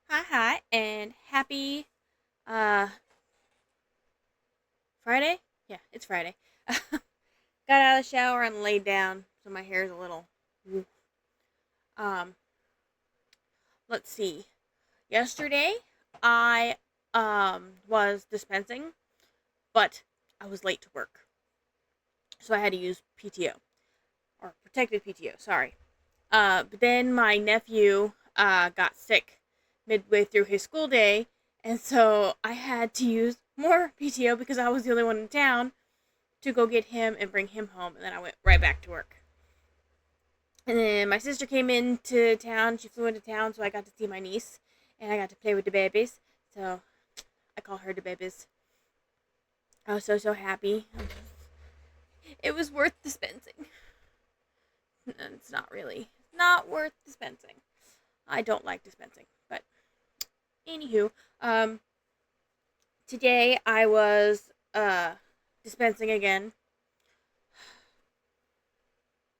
Hi, and happy uh Friday? Yeah, it's Friday. Got out of the shower and laid down, so my hair's a little. Um, let's see. Yesterday, I was dispensing, but I was late to work, so I had to use PTO or protected PTO. Sorry. But then my nephew got sick midway through his school day, and so I had to use more PTO because I was the only one in town to go get him and bring him home, and then I went right back to work. And then my sister came into town. She flew into town, so I got to see my niece, and I got to play with the babies. So I call her the babies. I was so happy. It was worth dispensing. It's not really not worth dispensing. I don't like dispensing, but anywho, today I was dispensing again.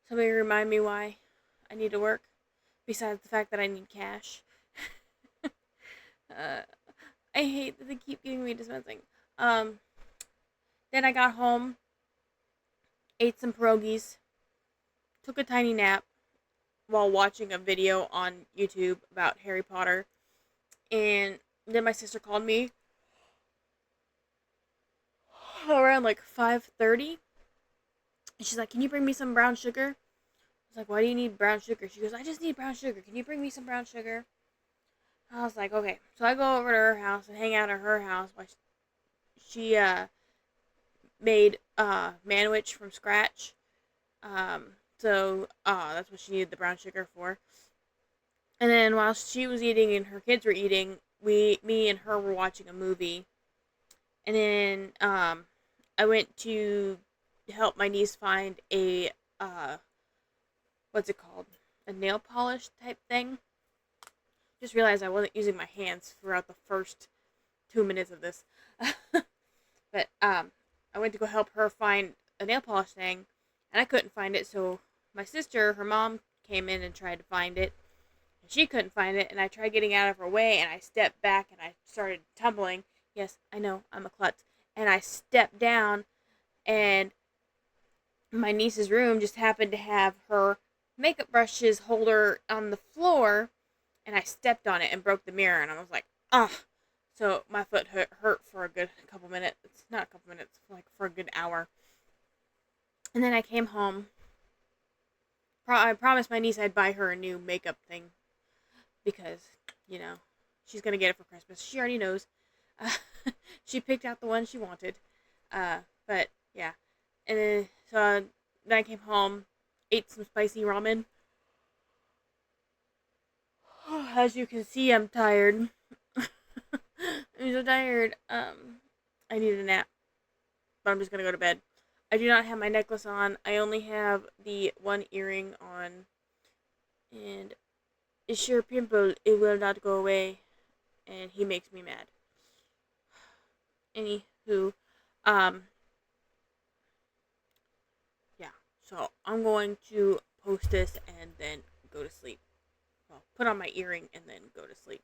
Somebody remind me why I need to work, besides the fact that I need cash. uh, I hate that they keep giving me dispensing. Um, then I got home, ate some pierogies, took a tiny nap while watching a video on YouTube about Harry Potter, and then my sister called me around like 5:30. And she's like, "Can you bring me some brown sugar?" I was like, "Why do you need brown sugar?" She goes, "I just need brown sugar. Can you bring me some brown sugar?" I was like, "Okay." So I go over to her house and hang out at her house while she made manwich from scratch. So that's what she needed the brown sugar for. And then while she was eating and her kids were eating, me and her were watching a movie. And then I went to help my niece find a what's it called? A nail polish type thing. Just realized I wasn't using my hands throughout the first 2 minutes of this. But I went to go help her find a nail polish thing, and I couldn't find it. So my sister, her mom, came in and tried to find it, and she couldn't find it. And I tried getting out of her way, and I stepped back, and I started tumbling. Yes, I know, I'm a klutz. And I stepped down, and my niece's room just happened to have her makeup brushes holder on the floor, and I stepped on it and broke the mirror, and I was like, ah. So my foot hurt for a good couple minutes. It's not a couple minutes, like for a good hour. And then I came home. I promised my niece I'd buy her a new makeup thing because, you know, she's gonna get it for Christmas. She already knows. Uh, she picked out the one she wanted. But yeah, and then I came home, ate some spicy ramen. As you can see, I'm tired. I'm so tired. I need a nap, but I'm just gonna go to bed. I do not have my necklace on. I only have the one earring on, and it's sure pimple. It will not go away, and he makes me mad. Anywho, um, yeah. So I'm going to post this and then go to sleep. Well, put on my earring and then go to sleep.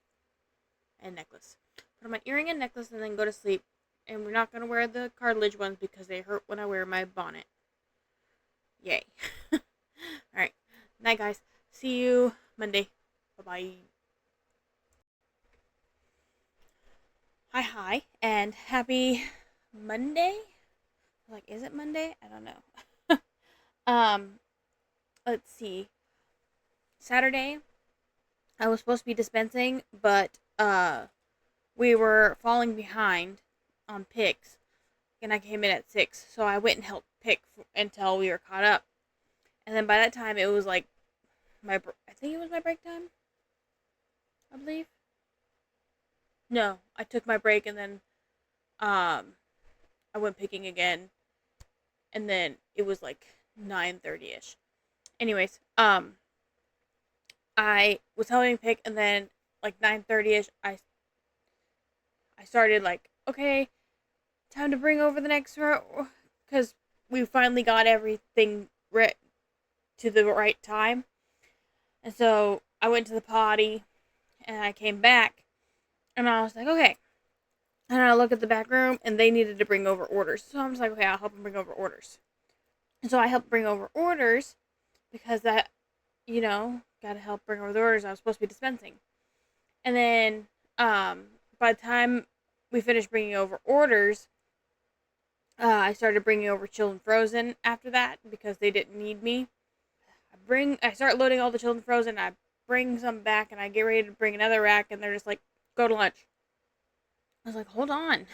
And necklace. Put on my earring and necklace and then go to sleep. And we're not going to wear the cartilage ones because they hurt when I wear my bonnet. Yay. Alright. Night, guys. See you Monday. Bye-bye. Hi, and happy Monday? Like, is it Monday? I don't know. um, let's see. Saturday, I was supposed to be dispensing, but, we were falling behind on picks, and I came in at 6, so I went and helped pick until we were caught up. And then by that time, it was like I think it was my break time, I believe. No, I took my break and then um I went picking again, and then it was like 9:30ish. Anyways, I was helping pick, and then like 9:30ish, I started like, okay, time to bring over the next row, because we finally got everything to the right time. And so I went to the potty and I came back, And I was like, okay. And I look at the back room, and they needed to bring over orders. So I'm just like, okay, I'll help them bring over orders. And so I helped bring over orders because that, got to help bring over the orders I was supposed to be dispensing. And then by the time we finished bringing over orders, I started bringing over chilled and frozen after that because they didn't need me. I start loading all the chilled and frozen. I bring some back, and I get ready to bring another rack, and they're just like, go to lunch. I was like, hold on.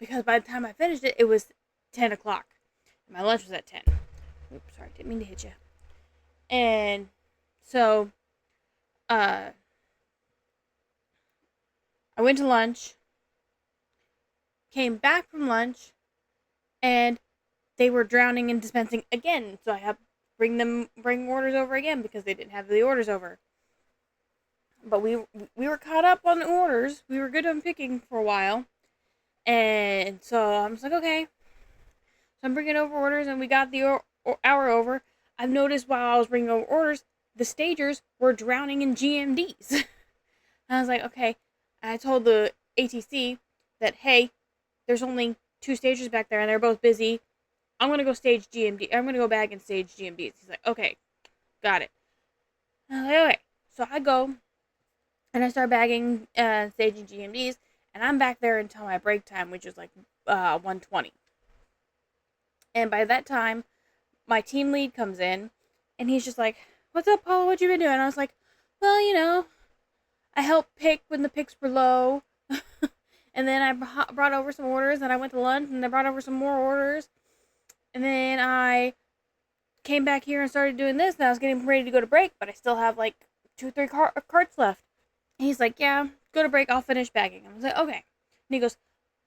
Because by the time I finished it, it was 10 o'clock. My lunch was at 10. Oops, sorry, didn't mean to hit you. And so, I went to lunch, came back from lunch, and they were drowning in dispensing again. So I had to bring orders over again because they didn't have the orders over. But we were caught up on the orders. We were good on picking for a while. And so I was like, okay. So I'm bringing over orders, and we got the hour over. I've noticed while I was bringing over orders, the stagers were drowning in GMDs. And I was like, okay. And I told the ATC that, hey, there's only 2 stagers back there, and they're both busy. I'm going to go stage GMD. I'm going to go back and stage GMDs. He's like, okay, got it. And I was like, okay. So I go, and I start bagging, staging GMDs, and I'm back there until my break time, which is like 1:20. And by that time, my team lead comes in, and he's just like, what's up, Paula? What you been doing? And I was like, well, I helped pick when the picks were low. And then I brought over some orders, and I went to lunch, and I brought over some more orders. And then I came back here and started doing this, and I was getting ready to go to break, but I still have like 2 or 3 carts left. And he's like, yeah, go to break, I'll finish bagging. I was like, okay. And he goes,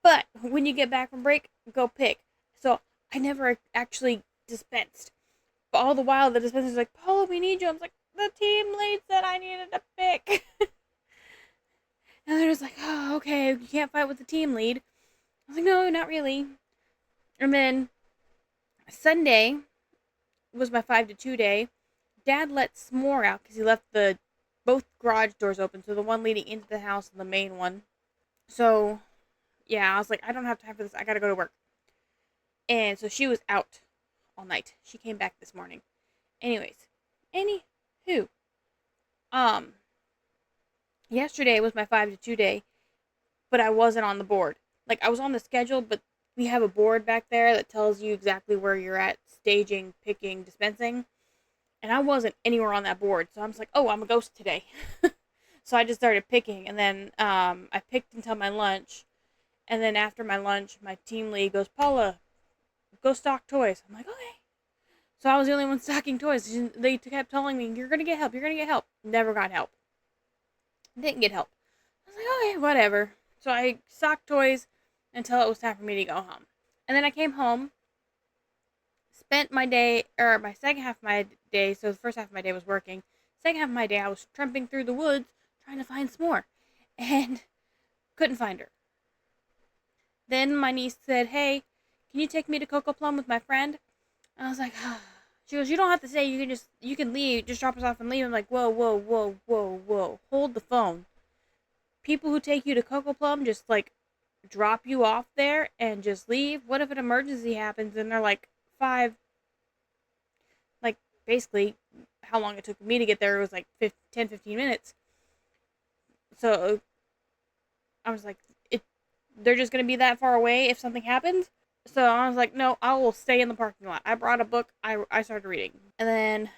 but when you get back from break, go pick. So I never actually dispensed. But all the while, the dispenser's like, Paula, we need you. I was like, the team lead said I needed to pick. And they're just like, oh, okay, you can't fight with the team lead. I was like, no, not really. And then Sunday was my 5 to 2 day. Dad let Smor out because he left both garage doors open, so the one leading into the house and the main one. So, yeah, I was like, I don't have time for this. I gotta go to work. And so she was out all night. She came back this morning. Anyways, anywho, yesterday was my 5 to 2 day, but I wasn't on the board. Like, I was on the schedule, but we have a board back there that tells you exactly where you're at, staging, picking, dispensing. And I wasn't anywhere on that board, so I was like, oh, I'm a ghost today. So I just started picking, and then I picked until my lunch. And then after my lunch, my team lead goes, Paula, go stock toys. I'm like, okay. So I was the only one stocking toys. They kept telling me, you're going to get help, you're going to get help. Never got help. Didn't get help. I was like, okay, whatever. So I stocked toys until it was time for me to go home. And then I came home, spent my day, or my second half of my day, so the first half of my day was working. Second half of my day, I was tramping through the woods trying to find Smor. And couldn't find her. Then my niece said, hey, can you take me to Coco Plum with my friend? And I was like, ah. She goes, you don't have to say, you can leave, just drop us off and leave. I'm like, whoa, whoa, whoa, whoa, whoa, hold the phone. People who take you to Coco Plum just, like, drop you off there and just leave? What if an emergency happens and they're, like, basically, how long it took me to get there was, like, 10, 15 minutes. So, I was like, they're just going to be that far away if something happens? So I was like, no, I will stay in the parking lot. I brought a book. I started reading. And then,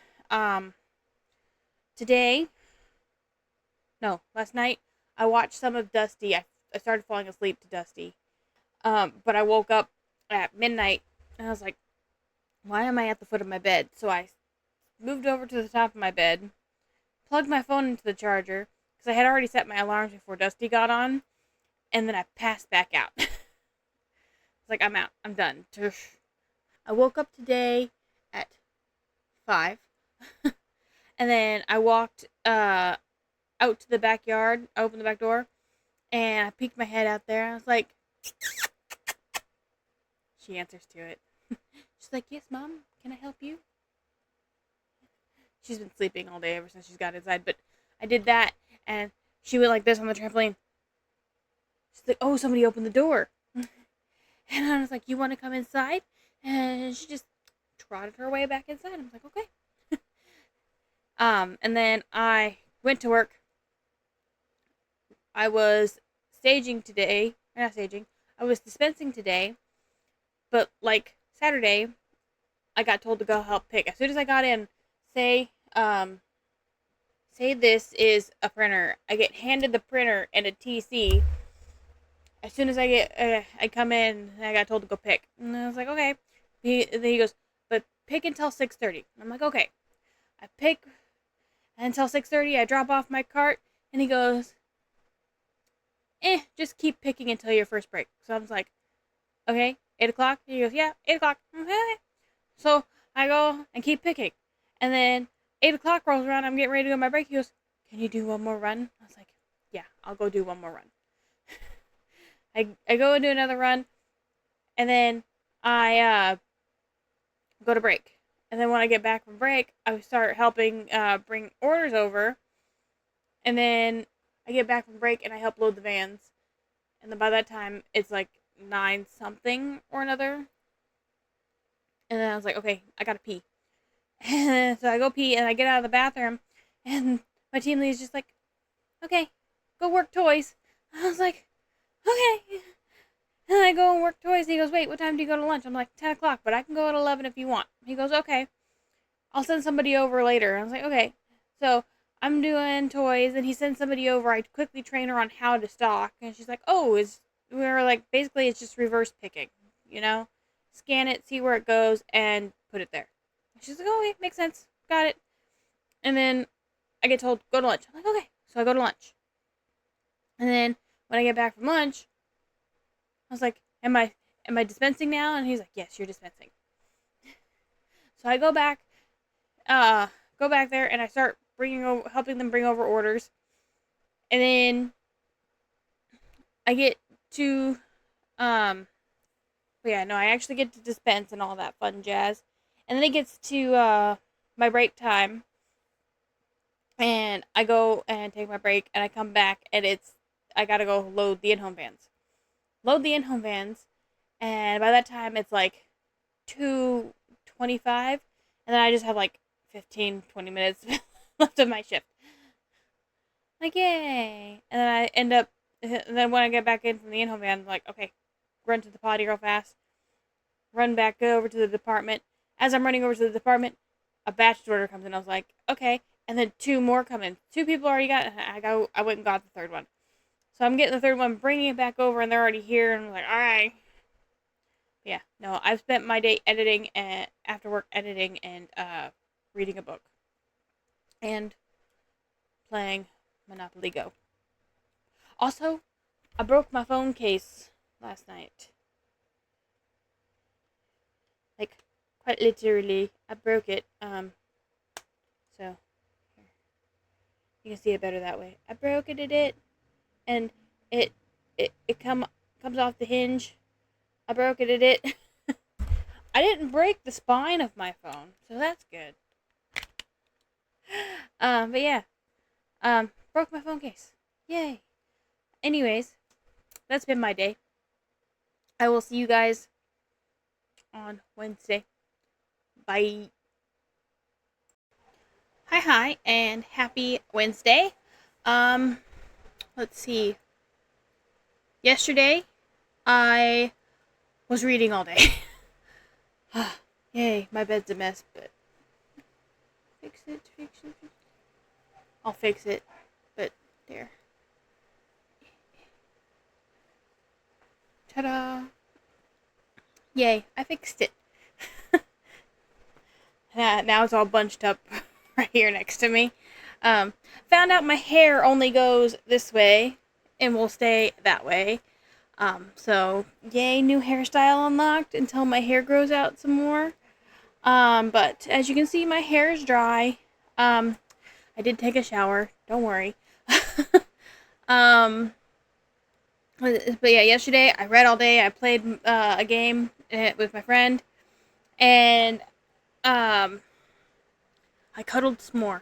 last night, I watched some of Dusty. I started falling asleep to Dusty. But I woke up at midnight, and I was like, why am I at the foot of my bed? So I moved over to the top of my bed, plugged my phone into the charger, because I had already set my alarms before Dusty got on, and then I passed back out. It's like, I'm out. I'm done. I woke up today at 5. And then I walked out to the backyard. I opened the back door. And I peeked my head out there. I was like, she answers to it. She's like, yes, Mom. Can I help you? She's been sleeping all day ever since she's got inside. But I did that. And she went like this on the trampoline. She's like, oh, somebody opened the door. And I was like, you want to come inside? And she just trotted her way back inside. I was like, okay. And then I went to work. I was staging today. Not staging. I was dispensing today. But, like, Saturday, I got told to go help pick. As soon as I got in, say this is a printer. I get handed the printer and a TC. As soon as I come in, I got told to go pick. And I was like, okay. Then he goes, but pick until 6:30. I'm like, okay. I pick until 6:30. I drop off my cart, and he goes, just keep picking until your first break. So I was like, okay, 8 o'clock? He goes, yeah, 8 o'clock. Okay. So I go and keep picking. And then 8 o'clock rolls around. I'm getting ready to go on my break. He goes, can you do one more run? I was like, yeah, I'll go do one more run. I go and do another run. And then I go to break. And then when I get back from break, I start helping bring orders over. And then I get back from break and I help load the vans. And then by that time, it's like 9 something or another. And then I was like, okay, I gotta pee. So I go pee and I get out of the bathroom. And my team lead is just like, okay, go work toys. I was like, okay. And I go and work toys. He goes, wait, what time do you go to lunch? I'm like, 10 o'clock, but I can go at 11 if you want. He goes, okay. I'll send somebody over later. I was like, okay. So I'm doing toys, and he sends somebody over. I quickly train her on how to stock. And she's like, oh, we're like, basically it's just reverse picking, you know? Scan it, see where it goes, and put it there. And she's like, oh, okay, makes sense. Got it. And then I get told, go to lunch. I'm like, okay. So I go to lunch. And then when I get back from lunch, I was like, am I dispensing now? And he's like, yes, you're dispensing. So I go back there and I start helping them bring over orders. And then I get to, I actually get to dispense and all that fun jazz. And then it gets to, my break time. And I go and take my break and I come back and I gotta go load the in-home vans. And by that time it's like 2:25, and then I just have like 15-20 minutes left of my shift. Like, yay. And then I end up, and then when I get back in from the in-home van, I'm like, okay, run to the potty real fast, run back over to the department. As I'm running over to the department, a batch order comes in. I was like, okay. And then 2 more come in. 2 people already got it. I went and got the third one. So I'm getting the third one, bringing it back over, and they're already here. And I'm like, all right. Yeah, no, I've spent my day editing and after work editing and reading a book. And playing Monopoly Go. Also, I broke my phone case last night. Like, quite literally, I broke it. So, you can see it better that way. I broke it, and it comes off the hinge. I broke it. I didn't break the spine of my phone, so that's good. But yeah, broke my phone case. Yay. Anyways, that's been my day. I will see you guys on Wednesday. Bye. Hi, and happy Wednesday. Let's see. Yesterday, I was reading all day. Yay, my bed's a mess, but fix it. I'll fix it, but there. Ta-da! Yay, I fixed it. Now it's all bunched up right here next to me. Found out my hair only goes this way and will stay that way. So yay, new hairstyle unlocked until my hair grows out some more. But as you can see, my hair is dry. I did take a shower. Don't worry. But yeah, yesterday I read all day. I played a game with my friend, and I cuddled Smor.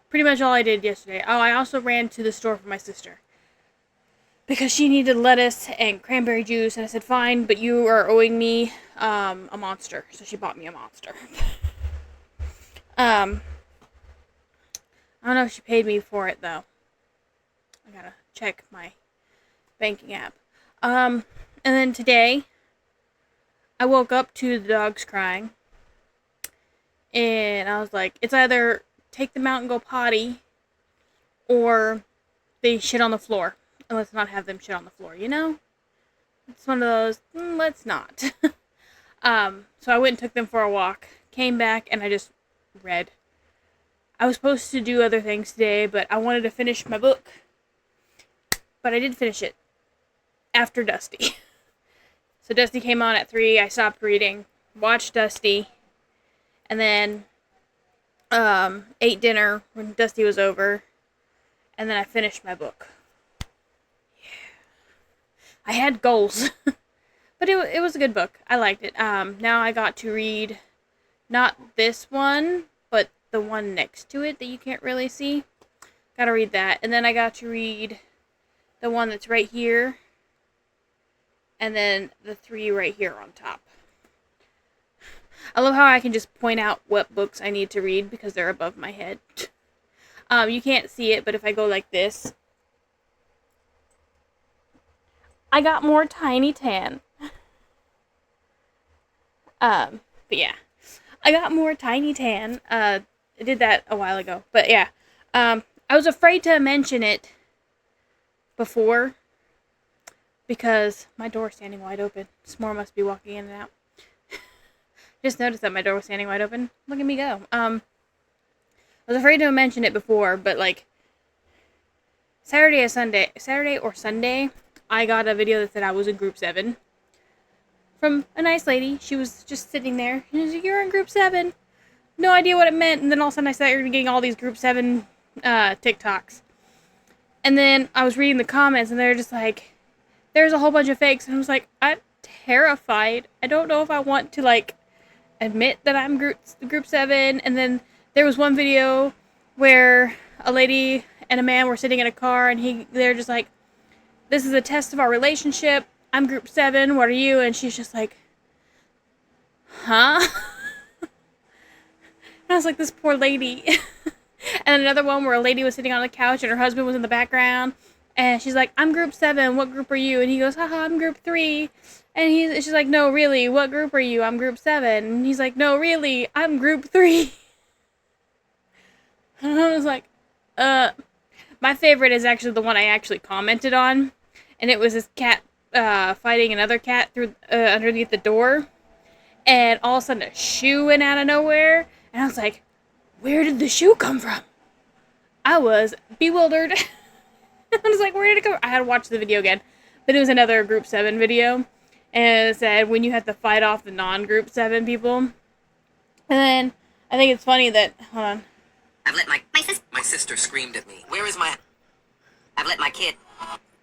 Pretty much all I did yesterday. Oh, I also ran to the store for my sister. because she needed lettuce and cranberry juice, and I said, fine, but you are owing me a monster. So she bought me a monster. I don't know if she paid me for it, though. I gotta check my banking app. And then today, I woke up to the dogs crying, and I was like, it's either take them out and go potty, or they shit on the floor. And let's not have them shit on the floor, you know? It's one of those, let's not. So I went and took them for a walk, came back, and I just read. I was supposed to do other things today, but I wanted to finish my book. But I did finish it after Dusty. So Dusty came on at 3, I stopped reading, watched Dusty, and then ate dinner when Dusty was over, and then I finished my book. I had goals, but it was a good book. I liked it. Now I got to read not this one, but the one next to it that you can't really see. Got to read that. And then I got to read the one that's right here, and then the 3 right here on top. I love how I can just point out what books I need to read because they're above my head. You can't see it, but if I go like this, I got more Tiny Tan. But yeah. I got more Tiny Tan. I did that a while ago. But yeah. I was afraid to mention it before because my door's standing wide open. Smor must be walking in and out. Just noticed that my door was standing wide open. Look at me go. I was afraid to mention it before, but like Saturday or Sunday, I got a video that said I was in group 7 from a nice lady. She was just sitting there. And she was like, you're in group 7. No idea what it meant. And then all of a sudden I started getting all these group 7 TikToks. And then I was reading the comments and they were just like, there's a whole bunch of fakes. And I was like, I'm terrified. I don't know if I want to like admit that I'm group 7. And then there was one video where a lady and a man were sitting in a car and they're just like, this is a test of our relationship. I'm group 7. What are you? And she's just like, huh? And I was like, this poor lady. And another one where a lady was sitting on a couch and her husband was in the background. And she's like, I'm group 7. What group are you? And he goes, haha, I'm group 3. And she's like, no, really, what group are you? I'm group 7. And he's like, no, really, I'm group 3. And I was like, my favorite is actually the one I actually commented on. And it was this cat fighting another cat through underneath the door. And all of a sudden a shoe went out of nowhere. And I was like, where did the shoe come from? I was bewildered. I was like, where did it come from? I had to watch the video again. But it was another group 7 video. And it said when you have to fight off the non-group 7 people. And then I think it's funny that, hold on. I've let my sister screamed at me. Where is my... I've let my kid...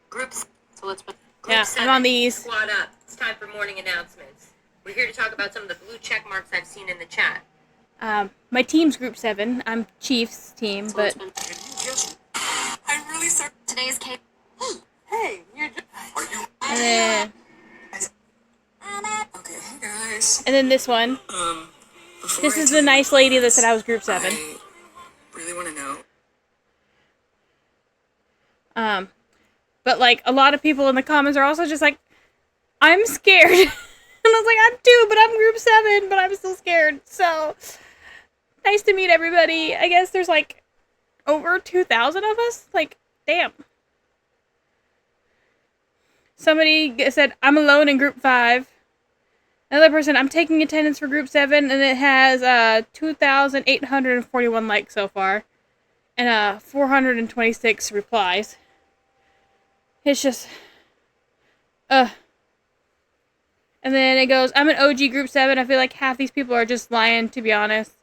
Groups. So let's... Group yeah, 7, I'm on these. Squad up. It's time for morning announcements. We're here to talk about some of the blue check marks I've seen in the chat. My team's group 7. I'm Chief's team, but... I'm really sorry. Today's cake... Hey, you're just... Are you... And then... Okay, hey guys. And then this one. This is the nice lady that said I was group 7. I really want to know. But like a lot of people in the comments are also just like, I'm scared. And I was like, I'm too, but I'm group 7, but I'm still scared. So nice to meet everybody. I guess there's like over 2,000 of us. Like, damn. Somebody said, I'm alone in group 5. Another person, I'm taking attendance for group 7, and it has 2,841 likes so far, and 426 replies. It's just, And then it goes, I'm an OG group 7. I feel like half these people are just lying, to be honest.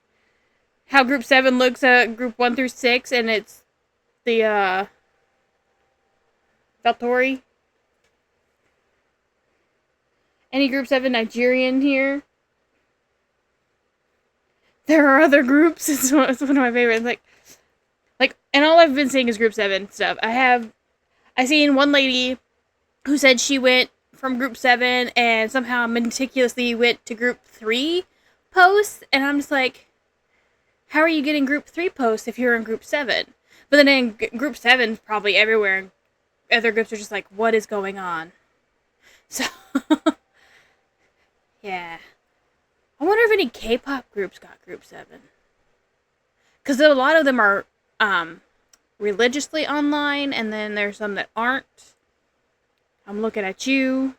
How group 7 looks at group 1 through 6, and it's the, Valtori. Any group 7 Nigerian here? There are other groups. It's one of my favorites. Like, and all I've been seeing is group 7 stuff. I seen one lady who said she went from group 7 and somehow meticulously went to group 3 posts. And I'm just like, how are you getting group 3 posts if you're in group 7? But then in group 7, probably everywhere, and other groups are just like, what is going on? So, yeah. I wonder if any K-pop groups got group 7. Because a lot of them are religiously online, and then there's some that aren't. I'm looking at you,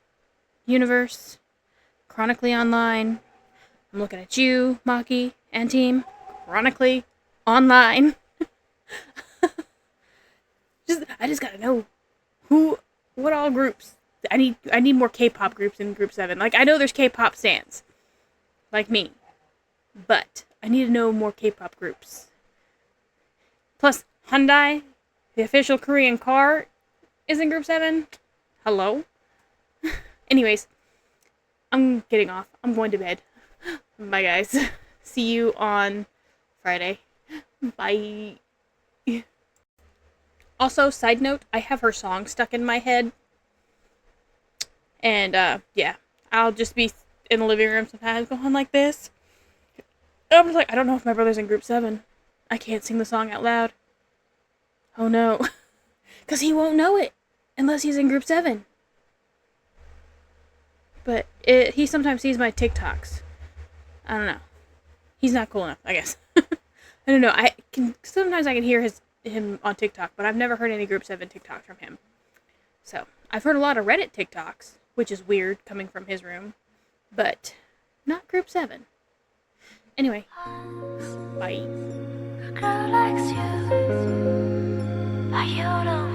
Universe, Chronically Online. I'm looking at you, Maki, and Team, Chronically Online. I just gotta know what all groups. I need more K-pop groups in group 7. Like, I know there's K-pop stans, like me, but I need to know more K-pop groups. Plus, Hyundai, the official Korean car, is in group 7. Hello? Anyways, I'm getting off. I'm going to bed. Bye, guys. See you on Friday. Bye. Also, side note, I have her song stuck in my head. And, yeah. I'll just be in the living room sometimes going like this. And I'm just like, I don't know if my brother's in group 7. I can't sing the song out loud. Oh no. Because he won't know it unless he's in group 7. But he sometimes sees my TikToks. I don't know. He's not cool enough, I guess. I don't know. Sometimes I can hear him on TikTok, but I've never heard any group 7 TikToks from him. So, I've heard a lot of Reddit TikToks, which is weird coming from his room, but not group 7. Anyway, bye. A girl likes you, but you don't